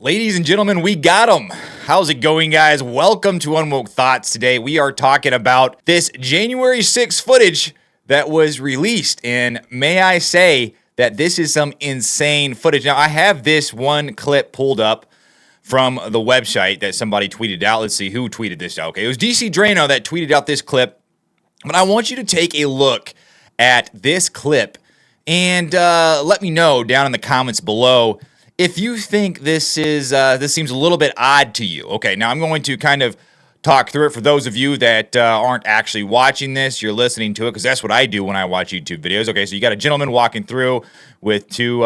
Ladies and gentlemen, we got them. How's it going, guys? Welcome to Unwoke Thoughts. Today, we are talking about this January 6th footage that was released. And may I say that this is some insane footage. Now, I have this one clip pulled up from the website that somebody tweeted out. Let's see who tweeted this out. Okay, it was DC Drano that tweeted out this clip. But I want you to take a look at this clip and let me know down in the comments below if you think this seems a little bit odd to you. Okay, now I'm going to kind of talk through it for those of you that aren't actually watching this. You're listening to it because that's what I do when I watch YouTube videos. Okay, so you got a gentleman walking through with two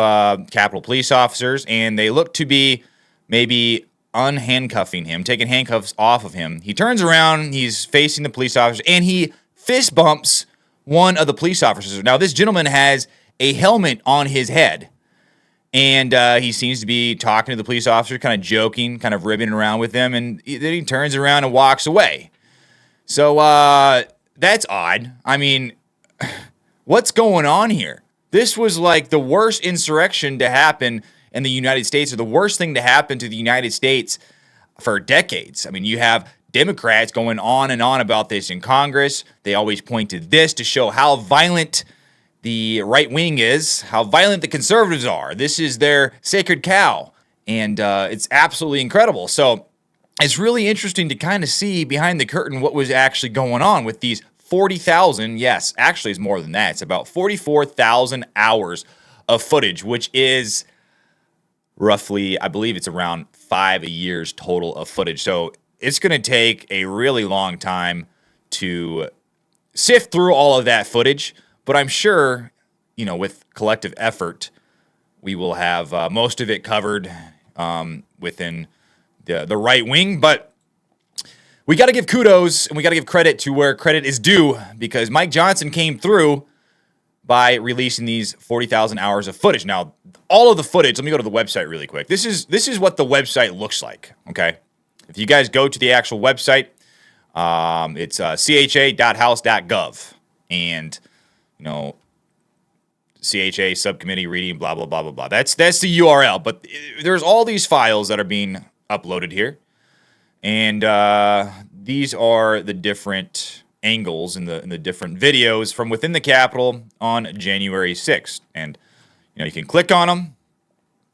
Capitol Police officers, and they look to be maybe unhandcuffing him, taking handcuffs off of him. He turns around, he's facing the police officers, and he fist bumps one of the police officers. Now, this gentleman has a helmet on his head. And he seems to be talking to the police officer, kind of joking, kind of ribbing around with them. And then he turns around and walks away. So that's odd. I mean, what's going on here? This was like the worst insurrection to happen in the United States, or the worst thing to happen to the United States for decades. I mean, you have Democrats going on and on about this in Congress. They always point to this to show how violent the right wing is, how violent the conservatives are. This is their sacred cow, and it's absolutely incredible. So it's really interesting to kind of see behind the curtain what was actually going on with these 40,000, yes, actually it's more than that. It's about 44,000 hours of footage, which is roughly, I believe it's around 5 years total of footage. So it's going to take a really long time to sift through all of that footage. But I'm sure, with collective effort, we will have most of it covered within the right wing. But we got to give kudos and we got to give credit to where credit is due, because Mike Johnson came through by releasing these 40,000 hours of footage. Now, all of the footage, let me go to the website really quick. This is what the website looks like, okay? If you guys go to the actual website, it's cha.house.gov. And CHA subcommittee reading, blah, blah, blah, blah, blah. That's the URL. But there's all these files that are being uploaded here. And these are the different angles in the different videos from within the Capitol on January 6th. And, you can click on them,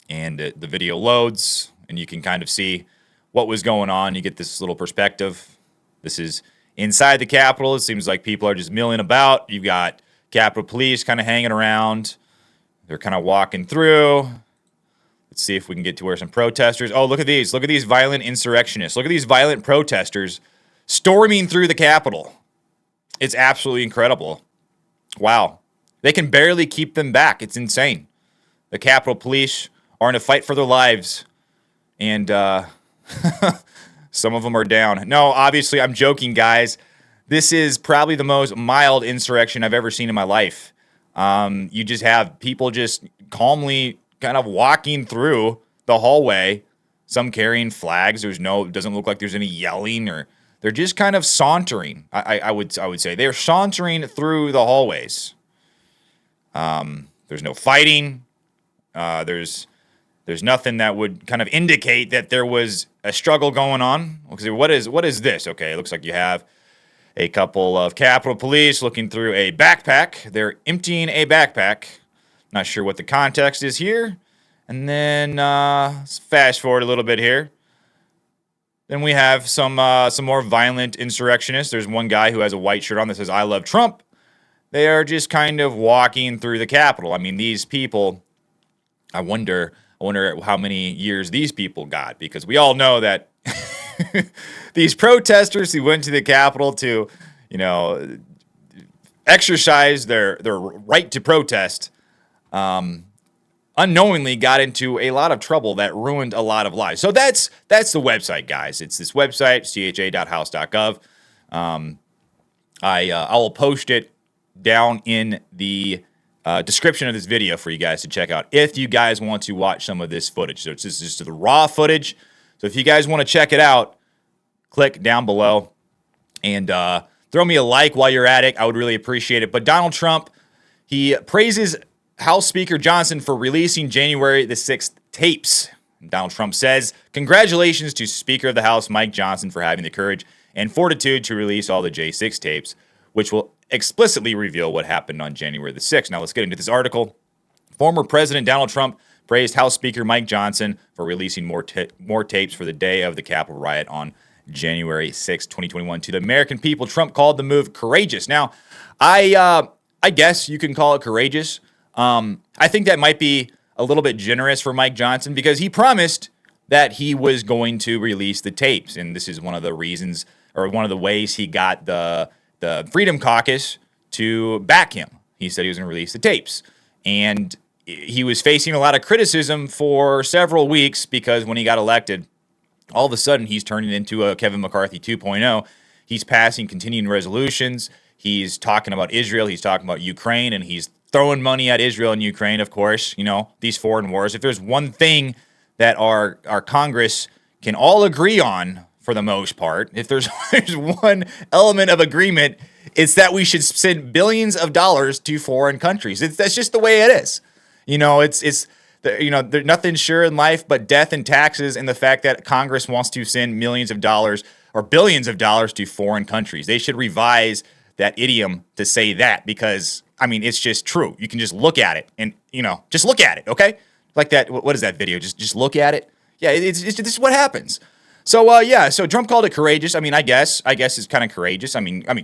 and the video loads, and you can kind of see what was going on. You get this little perspective. This is inside the Capitol. It seems like people are just milling about. You've got Capitol Police kind of hanging around. They're kind of walking through. Let's see if we can get to where some protesters. Oh, look at these. Look at these violent insurrectionists. Look at these violent protesters storming through the Capitol. It's absolutely incredible. Wow. They can barely keep them back. It's insane. The Capitol Police are in a fight for their lives. And some of them are down. No, obviously, I'm joking, guys. This is probably the most mild insurrection I've ever seen in my life. You just have people just calmly kind of walking through the hallway, some carrying flags. It doesn't look like there's any yelling, or they're just kind of sauntering. I would say they're sauntering through the hallways. There's no fighting. There's nothing that would kind of indicate that there was a struggle going on. Okay, what is this? Okay, it looks like you have a couple of Capitol Police looking through a backpack. They're emptying a backpack. Not sure what the context is here. And then let's fast forward a little bit here. Then we have some more violent insurrectionists. There's one guy who has a white shirt on that says, "I love Trump." They are just kind of walking through the Capitol. I mean, these people, I wonder how many years these people got, because we all know that these protesters who went to the Capitol to, exercise their right to protest, unknowingly got into a lot of trouble that ruined a lot of lives. So that's the website, guys. It's this website, cha.house.gov. I will post it down in the description of this video for you guys to check out if you guys want to watch some of this footage. So it's just the raw footage. So if you guys want to check it out, click down below and throw me a like while you're at it. I would really appreciate it. But Donald Trump, he praises House Speaker Johnson for releasing January the 6th tapes. Donald Trump says, congratulations to Speaker of the House Mike Johnson for having the courage and fortitude to release all the J6 tapes, which will explicitly reveal what happened on January the 6th. Now let's get into this article. Former President Donald Trump praised House Speaker Mike Johnson for releasing more tapes for the day of the Capitol riot on January 6, 2021. To the American people, Trump called the move courageous. Now, I guess you can call it courageous. I think that might be a little bit generous for Mike Johnson because he promised that he was going to release the tapes. And this is one of the reasons or one of the ways he got the Freedom Caucus to back him. He said he was going to release the tapes. And he was facing a lot of criticism for several weeks because when he got elected, all of a sudden he's turning into a Kevin McCarthy 2.0. He's passing continuing resolutions. He's talking about Israel. He's talking about Ukraine, and he's throwing money at Israel and Ukraine, of course, these foreign wars. If there's one thing that our Congress can all agree on for the most part, if there's one element of agreement, it's that we should send billions of dollars to foreign countries. That's just the way it is. There's nothing sure in life but death and taxes, and the fact that Congress wants to send millions of dollars or billions of dollars to foreign countries. They should revise that idiom to say that because, it's just true. You can just look at it and, just look at it, okay? Like that, what is that video? Just look at it. Yeah, this is what happens. So Trump called it courageous. I guess it's kind of courageous.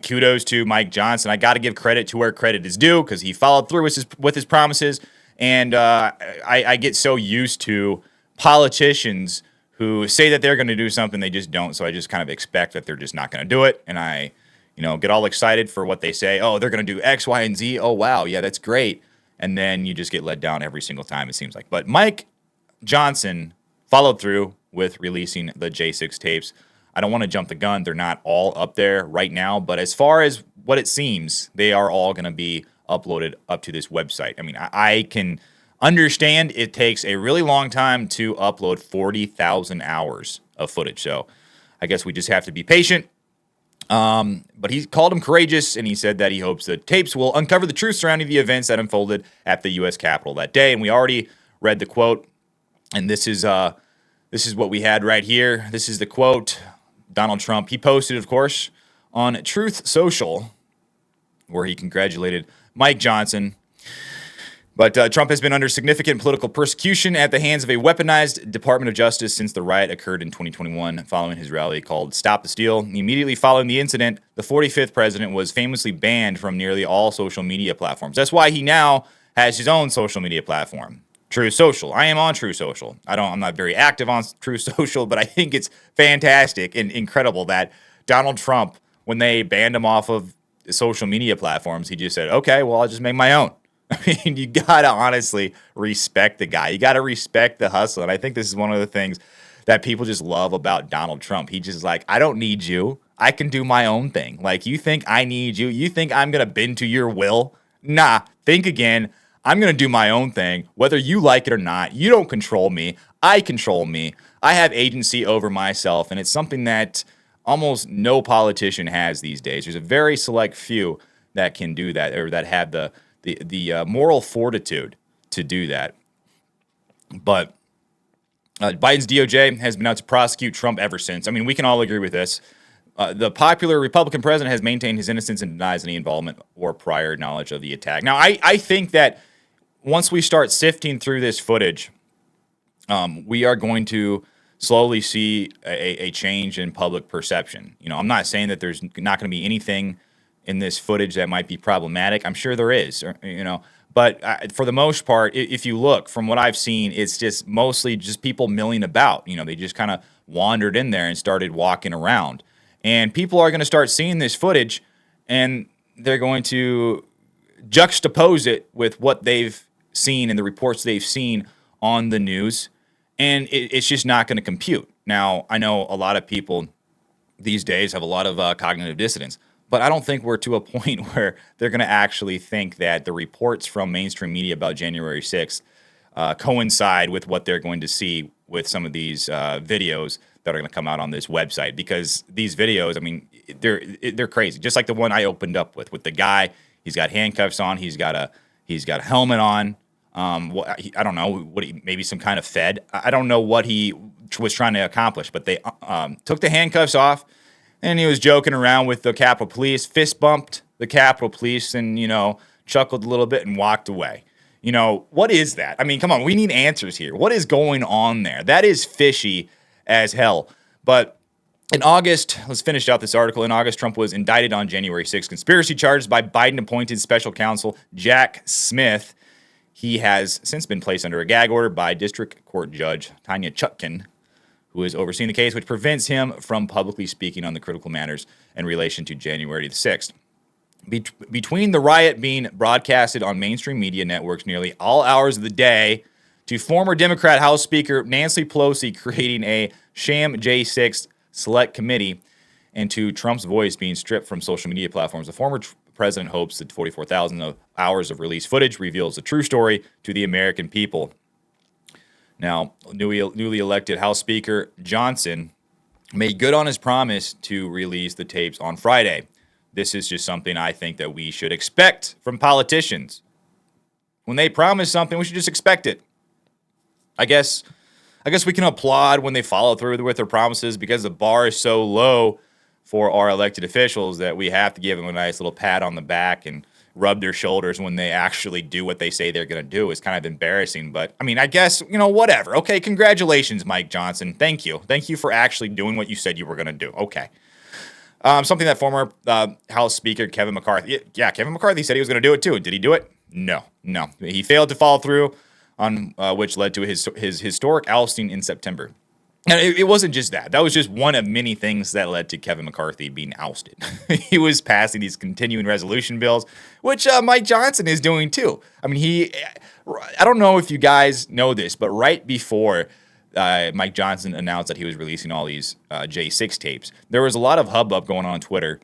Kudos to Mike Johnson. I got to give credit to where credit is due because he followed through with his promises. And I get so used to politicians who say that they're going to do something, they just don't. So I just kind of expect that they're just not going to do it. And I, get all excited for what they say. Oh, they're going to do X, Y, and Z. Oh, wow. Yeah, that's great. And then you just get let down every single time, it seems like. But Mike Johnson followed through with releasing the J6 tapes. I don't want to jump the gun. They're not all up there right now. But as far as what it seems, they are all going to be uploaded up to this website. I can understand it takes a really long time to upload 40,000 hours of footage. So I guess we just have to be patient. But he called him courageous, and he said that he hopes the tapes will uncover the truth surrounding the events that unfolded at the U.S. Capitol that day. And we already read the quote, and this is what we had right here. This is the quote. Donald Trump, he posted, of course, on Truth Social, where he congratulated Mike Johnson. But Trump has been under significant political persecution at the hands of a weaponized Department of Justice since the riot occurred in 2021 following his rally called Stop the Steal. Immediately following the incident, the 45th president was famously banned from nearly all social media platforms. That's why he now has his own social media platform, Truth Social. I am on Truth Social. I'm not very active on Truth Social, but I think it's fantastic and incredible that Donald Trump, when they banned him off of social media platforms, he just said, okay, well, I'll just make my own. You got to honestly respect the guy. You got to respect the hustle. And I think this is one of the things that people just love about Donald Trump. He just like, I don't need you. I can do my own thing. Like, you think I need you? You think I'm going to bend to your will? Nah, think again. I'm going to do my own thing, whether you like it or not. You don't control me. I control me. I have agency over myself. And it's something that almost no politician has these days. There's a very select few that can do that, or that have the moral fortitude to do that. But Biden's DOJ has been out to prosecute Trump ever since. We can all agree with this. The popular Republican president has maintained his innocence and denies any involvement or prior knowledge of the attack. Now, I think that once we start sifting through this footage, we are going to slowly see a change in public perception. I'm not saying that there's not going to be anything in this footage that might be problematic. I'm sure there is, but for the most part, if you look from what I've seen, it's just mostly just people milling about. They just kind of wandered in there and started walking around. And people are going to start seeing this footage, and they're going to juxtapose it with what they've seen and the reports they've seen on the news, and it's just not going to compute. Now, I know a lot of people these days have a lot of cognitive dissonance, but I don't think we're to a point where they're going to actually think that the reports from mainstream media about January 6th coincide with what they're going to see with some of these videos that are going to come out on this website. Because these videos, they're crazy. Just like the one I opened up with the guy. He's got handcuffs on. He's got a helmet on. I don't know maybe some kind of Fed. I don't know what he was trying to accomplish, but they took the handcuffs off, and he was joking around with the Capitol Police, fist bumped the Capitol Police, and chuckled a little bit and walked away. What is that? I mean, come on, we need answers here. What is going on there? That is fishy as hell. But in August, let's finish out this article. In August, Trump was indicted on January 6th conspiracy charges by Biden-appointed special counsel Jack Smith. He has since been placed under a gag order by District Court Judge Tanya Chutkan, who is overseeing the case, which prevents him from publicly speaking on the critical matters in relation to January the 6th. Between the riot being broadcasted on mainstream media networks nearly all hours of the day, to former Democrat House Speaker Nancy Pelosi creating a sham J6 select committee, and to Trump's voice being stripped from social media platforms, the former president hopes that 44,000 hours of released footage reveals the true story to the American people. Now, newly elected House Speaker Johnson made good on his promise to release the tapes on Friday. This is just something I think that we should expect from politicians. When they promise something, we should just expect it. I guess we can applaud when they follow through with their promises, because the bar is so low for our elected officials that we have to give them a nice little pat on the back and rub their shoulders when they actually do what they say they're going to do. It's kind of embarrassing, but I mean, I guess, whatever. Okay, congratulations, Mike Johnson. Thank you. Thank you for actually doing what you said you were going to do. Okay. Something that former House Speaker Kevin McCarthy, Kevin McCarthy said he was going to do it too. Did he do it? No. He failed to follow through on which led to his historic ousting in September. And it wasn't just that. That was just one of many things that led to Kevin McCarthy being ousted. He was passing these continuing resolution bills, which Mike Johnson is doing too. I mean, I don't know if you guys know this, but right before Mike Johnson announced that he was releasing all these J6 tapes, there was a lot of hubbub going on Twitter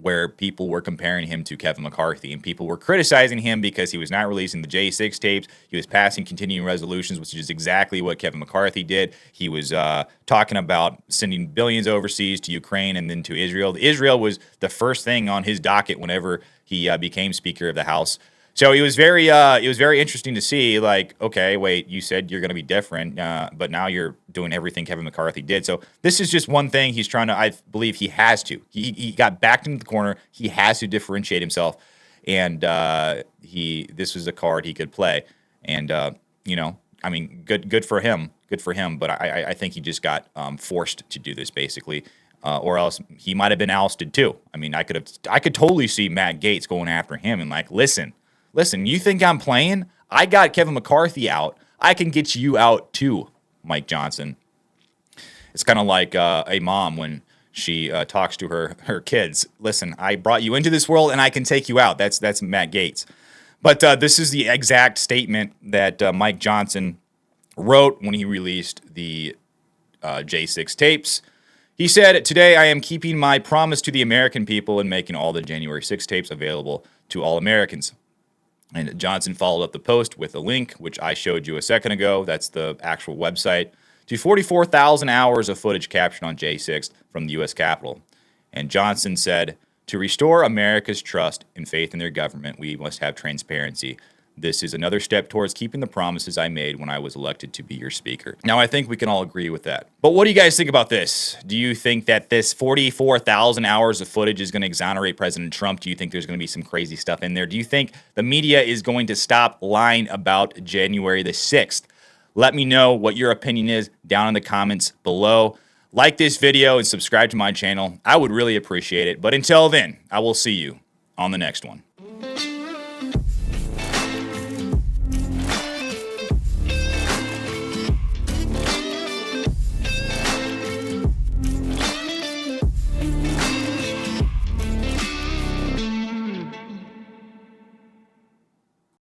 where people were comparing him to Kevin McCarthy, and people were criticizing him because he was not releasing the J6 tapes. He was passing continuing resolutions, which is exactly what Kevin McCarthy did. He was talking about sending billions overseas to Ukraine and then to Israel. Israel was the first thing on his docket whenever he became Speaker of the House. So it was very interesting to see, like, okay, wait, you said you're going to be different, but now you're doing everything Kevin McCarthy did. So this is just one thing he's trying to, I believe he has to. He got backed into the corner. He has to differentiate himself, and this was a card he could play. And I mean, good for him. Good for him. But I think he just got forced to do this, basically. Or else he might have been ousted too. I mean, I could totally see Matt Gaetz going after him and like, listen, you think I'm playing? I got Kevin McCarthy out. I can get you out too, Mike Johnson. It's kind of like a mom when she talks to her kids. Listen, I brought you into this world and I can take you out. That's Matt Gaetz. But this is the exact statement that Mike Johnson wrote when he released the J6 tapes. He said, "Today I am keeping my promise to the American people and making all the January 6 tapes available to all Americans." And Johnson followed up the post with a link, which I showed you a second ago. That's the actual website, to 44,000 hours of footage captured on J6 from the U.S. Capitol. And Johnson said, "To restore America's trust and faith in their government, we must have transparency. This is another step towards keeping the promises I made when I was elected to be your speaker." Now, I think we can all agree with that. But what do you guys think about this? Do you think that this 44,000 hours of footage is going to exonerate President Trump? Do you think there's going to be some crazy stuff in there? Do you think the media is going to stop lying about January the 6th? Let me know what your opinion is down in the comments below. Like this video and subscribe to my channel. I would really appreciate it. But until then, I will see you on the next one.